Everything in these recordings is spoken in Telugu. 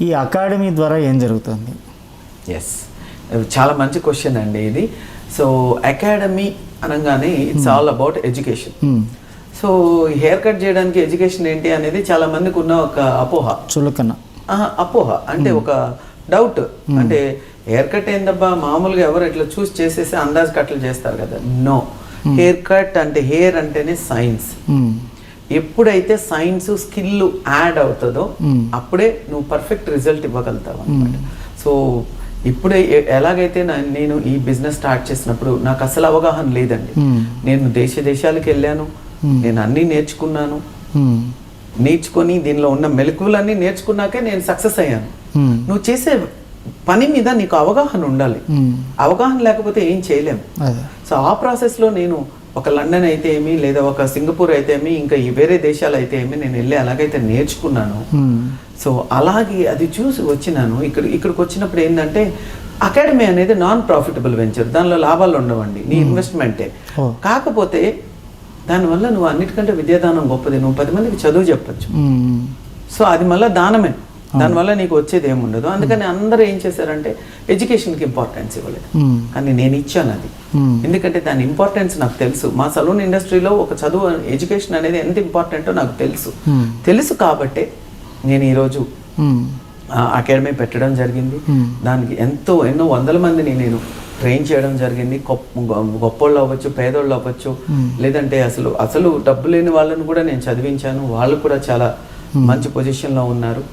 ఈ అకాడమీ ద్వారా ఏం జరుగుతుంది? ఎస్, చాలా మంచి క్వశ్చన్ అండి ఇది. సో అకాడమీ అనగానే it's all about education. So hair cut చేయడానికి ఎడ్యుకేషన్ ఏంటి అనేది చాలా మందికి ఉన్న ఒక అపోహ, చులకన అపోహ అంటే ఒక డౌట్. అంటే హెయిర్ కట్ ఏందబ్బా, మామూలుగా ఎవరు ఇట్లా చూస్ చేసేసి అందాజ్ కట్లు చేస్తారు కదా. నో, హెయిర్ కట్ అంటే హెయిర్ అంటేనే సైన్స్. ఎప్పుడైతే సైన్స్ స్కిల్ యాడ్ అవుతుందో అప్పుడే నువ్వు పర్ఫెక్ట్ రిజల్ట్ ఇవ్వగలుగుతావు అనమాట. సో ఇప్పుడే ఎలాగైతే నేను ఈ బిజినెస్ స్టార్ట్ చేసినప్పుడు నాకు అసలు అవగాహన లేదండి. నేను దేశాలకు వెళ్ళాను, నేను అన్నీ నేర్చుకున్నాను. నేర్చుకొని దీనిలో ఉన్న మెలకువలన్నీ నేర్చుకున్నాకే నేను సక్సెస్ అయ్యాను. నువ్వు చేసే పని మీద నీకు అవగాహన ఉండాలి. అవగాహన లేకపోతే ఏం చేయలేము. సో ఆ ప్రాసెస్లో నేను ఒక లండన్ అయితే ఏమి, లేదా ఒక సింగపూర్ అయితే ఏమి, ఇంకా వేరే దేశాలు అయితే ఏమి, నేను వెళ్ళి అలాగైతే నేర్చుకున్నాను. సో అలాగే అది చూసి వచ్చినాను. ఇక్కడికి వచ్చినప్పుడు ఏంటంటే అకాడమీ అనేది నాన్ ప్రాఫిటబుల్ వెంచర్, దానిలో లాభాలు ఉండవండి, నీ ఇన్వెస్ట్మెంటే. కాకపోతే దానివల్ల నువ్వు అన్నిటికంటే విద్యాదానం గొప్పది. నువ్వు 10 మందికి చదువు చెప్పచ్చు. సో అది మళ్ళీ దానమే, దానివల్ల నీకు వచ్చేది ఏముండదు. అందుకని అందరూ ఏం చేశారంటే ఎడ్యుకేషన్కి ఇంపార్టెన్స్ ఇవ్వలేదు. కానీ నేను ఇచ్చాను అది, ఎందుకంటే దాని ఇంపార్టెన్స్ నాకు తెలుసు. మా సలూన్ ఇండస్ట్రీలో ఒక చదువు, ఎడ్యుకేషన్ అనేది ఎంత ఇంపార్టెంటో నాకు తెలుసు కాబట్టే నేను ఈరోజు అకాడమీ పెట్టడం జరిగింది. దానికి ఎన్నో వందల మందిని నేను ట్రైన్ చేయడం జరిగింది. గొప్పోళ్ళు అవ్వచ్చు, పేదోళ్ళు అవ్వచ్చు, లేదంటే అసలు డబ్బు లేని వాళ్ళని కూడా నేను చదివించాను. వాళ్ళు కూడా చాలా మంచి పొజిషన్లో ఉన్నారు.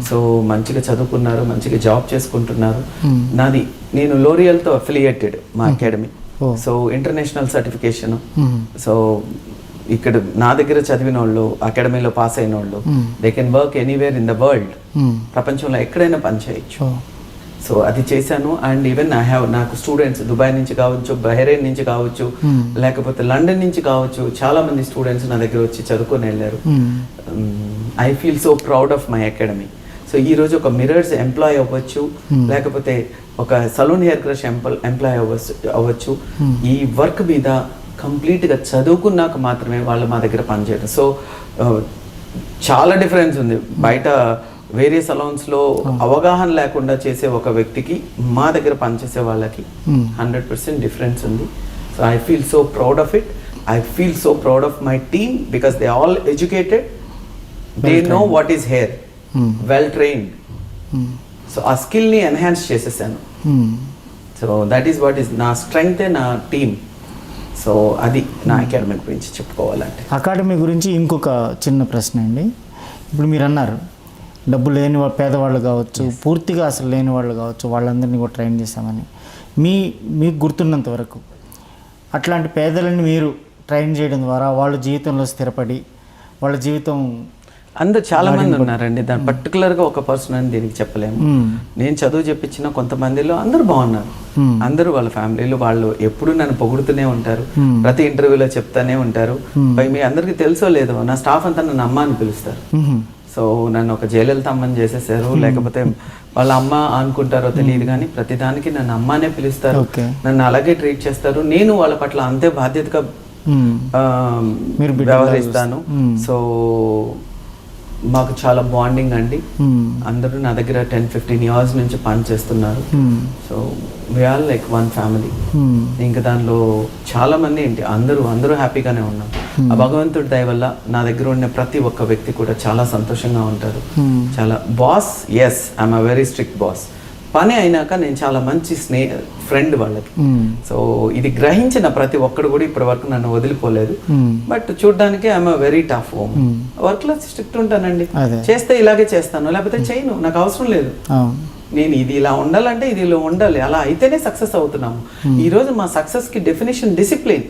సో మంచిగా చదువుకున్నారు, మంచిగా జాబ్ చేసుకుంటున్నారు. నేను లోరియల్తో అఫిలియేటెడ్ మా academy. So international certification. So ఇక్కడ నా దగ్గర చదివిన వాళ్ళు, అకాడమీలో పాస్ అయిన వాళ్ళు, they can work anywhere in the world. ప్రపంచంలో ఎక్కడైనా పని చేయొచ్చు. సో అది చేశాను. అండ్ ఈవెన్ నాకు స్టూడెంట్స్ దుబాయ్ నుంచి కావచ్చు, బహ్రెయిన్ నుంచి కావచ్చు, లేకపోతే లండన్ నుంచి కావచ్చు, చాలా మంది స్టూడెంట్స్ నా దగ్గర వచ్చి చదువుకొని వెళ్ళారు. I feel so proud of my academy. So ఈరోజు ఒక మిర్రర్స్ ఎంప్లాయ్ అవ్వచ్చు, లేకపోతే ఒక సలూన్ హెయిర్ క్రష్ ఎంప్లాయ్ అవ్వచ్చు. ఈ వర్క్ మీద కంప్లీట్గా చదువుకున్నాక మాత్రమే వాళ్ళు మా దగ్గర పనిచేయడం. సో చాలా డిఫరెన్స్ ఉంది. బయట వేరే సలూన్స్లో అవగాహన లేకుండా చేసే ఒక వ్యక్తికి మా దగ్గర పనిచేసే వాళ్ళకి 100% డిఫరెన్స్ ఉంది. So I feel so proud of it. I feel so proud of my team because they all educated, they know what is hair, well trained. So ఆ స్కిల్ని ఎన్హాన్స్ చేసేసాను. So that is what is నా స్ట్రెంగ్త్, నా టీమ్. సో అది నా అకాడమీ గురించి చెప్పుకోవాలంటే. అకాడమీ గురించి ఇంకొక చిన్న ప్రశ్న అండి. ఇప్పుడు మీరు అన్నారు డబ్బు లేని పేదవాళ్ళు కావచ్చు, పూర్తిగా అసలు లేని వాళ్ళు కావచ్చు, వాళ్ళందరినీ కూడా ట్రైన్ చేస్తామని. మీకు గుర్తున్నంత వరకు అట్లాంటి పేదలని మీరు ట్రైన్ చేయడం ద్వారా వాళ్ళ జీవితంలో స్థిరపడి వాళ్ళ జీవితం అందరు చాలా మంది ఉన్నారండి. దాని పర్టికులర్గా ఒక పర్సన్ అని దీనికి చెప్పలేము. నేను చదువు చెప్పించిన కొంతమందిలో అందరూ బాగున్నారు. అందరూ వాళ్ళ ఫ్యామిలీలో వాళ్ళు ఎప్పుడు నన్ను పొగుడుతూనే ఉంటారు, ప్రతి ఇంటర్వ్యూలో చెప్తానే ఉంటారు. మీ అందరికీ తెలుసో లేదో, నా స్టాఫ్ అంతా నన్ను అమ్మ అని పిలుస్తారు. సో నన్ను ఒక జయలలిత అమ్మని చేసేసారు, లేకపోతే వాళ్ళ అమ్మ అనుకుంటారో తెలియదు కానీ ప్రతిదానికి నన్ను అమ్మానే పిలుస్తారు, నన్ను అలాగే ట్రీట్ చేస్తారు. నేను వాళ్ళ పట్ల అంతే బాధ్యతగా వ్యవహరిస్తాను. సో మాకు చాలా బాండింగ్ అండి. అందరూ నా దగ్గర 10-15 years నుంచి పని చేస్తున్నారు. So we are like one family. ఇంకా దానిలో చాలా మంది ఏంటి అందరూ హ్యాపీగానే ఉన్నాం. ఆ భగవంతుడి దయ వల్ల నా దగ్గర ఉన్న ప్రతి ఒక్క వ్యక్తి కూడా చాలా సంతోషంగా ఉంటారు. చాలా boss, yes I'm a very strict boss. పని అయినాక నేను చాలా మంచి ఫ్రెండ్ వాళ్ళకి. సో ఇది గ్రహించిన ప్రతి ఒక్కడు కూడా ఇప్పటి వరకు నన్ను వదిలిపోలేదు. బట్ చూడడానికి I'm very tough home. Work లో స్ట్రిక్ట్ ఉంటానండి. చేస్తే ఇలాగే చేస్తాను, లేకపోతే చేయను, నాకు అవసరం లేదు. నేను ఇది ఇలా ఉండాలంటే ఇది ఇలా ఉండాలి, అలా అయితేనే సక్సెస్ అవుతున్నాము. ఈ రోజు మా సక్సెస్ కి డెఫినేషన్ డిసిప్లిన్.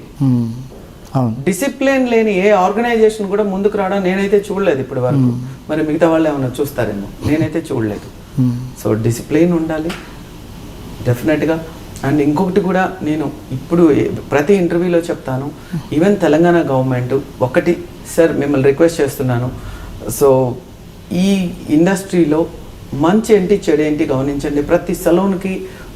డిసిప్లిన్ లేని ఏ ఆర్గనైజేషన్ కూడా ముందుకు రావడం నేనైతే చూడలేదు ఇప్పటి వరకు. మరి మిగతా వాళ్ళు ఏమైనా చూస్తారేమో, నేనైతే చూడలేదు. సో డిసిప్లిన్ ఉండాలి డెఫినెట్గా. అండ్ ఇంకొకటి కూడా నేను ఇప్పుడు ప్రతి ఇంటర్వ్యూలో చెప్తాను, ఈవెన్ తెలంగాణ గవర్నమెంట్ ఒకటి సార్ మిమ్మల్ని రిక్వెస్ట్ చేస్తున్నాను. సో ఈ ఇండస్ట్రీలో మంచి ఏంటి చెడు ఏంటి గమనించండి. ప్రతి సలూన్కి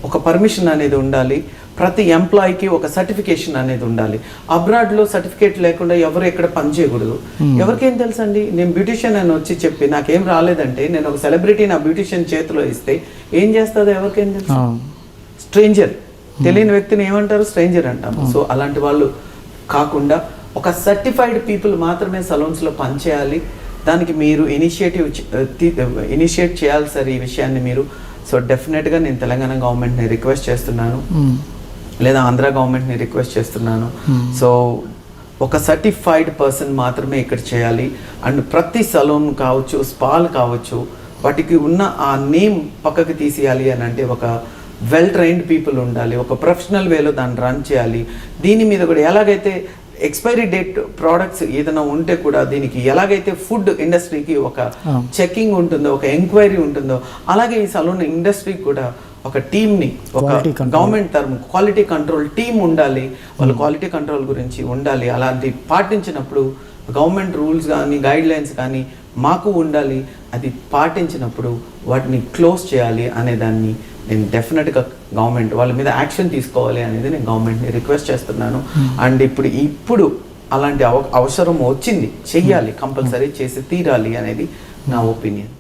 ఒక పర్మిషన్ అనేది ఉండాలి, ప్రతి ఎంప్లాయీకి ఒక సర్టిఫికేషన్ అనేది ఉండాలి. అబ్రాడ్లో సర్టిఫికేట్ లేకుండా ఎవరు ఎక్కడ పని చేయకూడదు. ఎవరికేం తెలుసండి, నేను బ్యూటిషియన్ అని వచ్చి చెప్పి నాకేం రాలేదంటే నేను ఒక సెలబ్రిటీ నా బ్యూటిషియన్ చేతిలో ఇస్తే ఏం చేస్తుందో ఎవరికేం తెలుసు? స్ట్రేంజర్, తెలియని వ్యక్తిని ఏమంటారు? స్ట్రేంజర్ అంటాము. సో అలాంటి వాళ్ళు కాకుండా ఒక సర్టిఫైడ్ పీపుల్ మాత్రమే సలూన్స్లో పనిచేయాలి. దానికి మీరు ఇనిషియేట్ చేయాలి సార్ ఈ విషయాన్ని మీరు. సో డెఫినెట్గా నేను తెలంగాణ గవర్నమెంట్ని రిక్వెస్ట్ చేస్తున్నాను, లేదా ఆంధ్ర గవర్నమెంట్ని రిక్వెస్ట్ చేస్తున్నాను. సో ఒక సర్టిఫైడ్ పర్సన్ మాత్రమే ఇక్కడ చేయాలి. అండ్ ప్రతి సలూన్ కావచ్చు, స్పాల్ కావచ్చు, వాటికి ఉన్న ఆ నేమ్ పక్కకి తీసేయాలి అని అంటే ఒక వెల్ ట్రైన్డ్ పీపుల్ ఉండాలి, ఒక ప్రొఫెషనల్ వేలో దాన్ని రన్ చేయాలి. దీని మీద కూడా ఎలాగైతే ఎక్స్పైరీ డేట్ ప్రోడక్ట్స్ ఏదైనా ఉంటే కూడా దీనికి ఎలాగైతే ఫుడ్ ఇండస్ట్రీకి ఒక చెకింగ్ ఉంటుందో, ఒక ఎంక్వైరీ ఉంటుందో, అలాగే ఈ సలూన్ ఇండస్ట్రీకి కూడా ఒక టీమ్ని, ఒక గవర్నమెంట్ తరఫు క్వాలిటీ కంట్రోల్ టీమ్ ఉండాలి. వాళ్ళు క్వాలిటీ కంట్రోల్ గురించి ఉండాలి. అలాంటి పాటించినప్పుడు గవర్నమెంట్ రూల్స్ కానీ గైడ్ లైన్స్ కానీ మాకు ఉండాలి. అది పాటించినప్పుడు వాటిని క్లోజ్ చేయాలి అనే దాన్ని నేను డెఫినెట్గా గవర్నమెంట్ వాళ్ళ మీద యాక్షన్ తీసుకోవాలి అనేది నేను గవర్నమెంట్ని రిక్వెస్ట్ చేస్తున్నాను. అండ్ ఇప్పుడు అలాంటి అవసరం వచ్చింది, చెయ్యాలి, కంపల్సరీ చేసి తీరాలి అనేది నా ఒపీనియన్.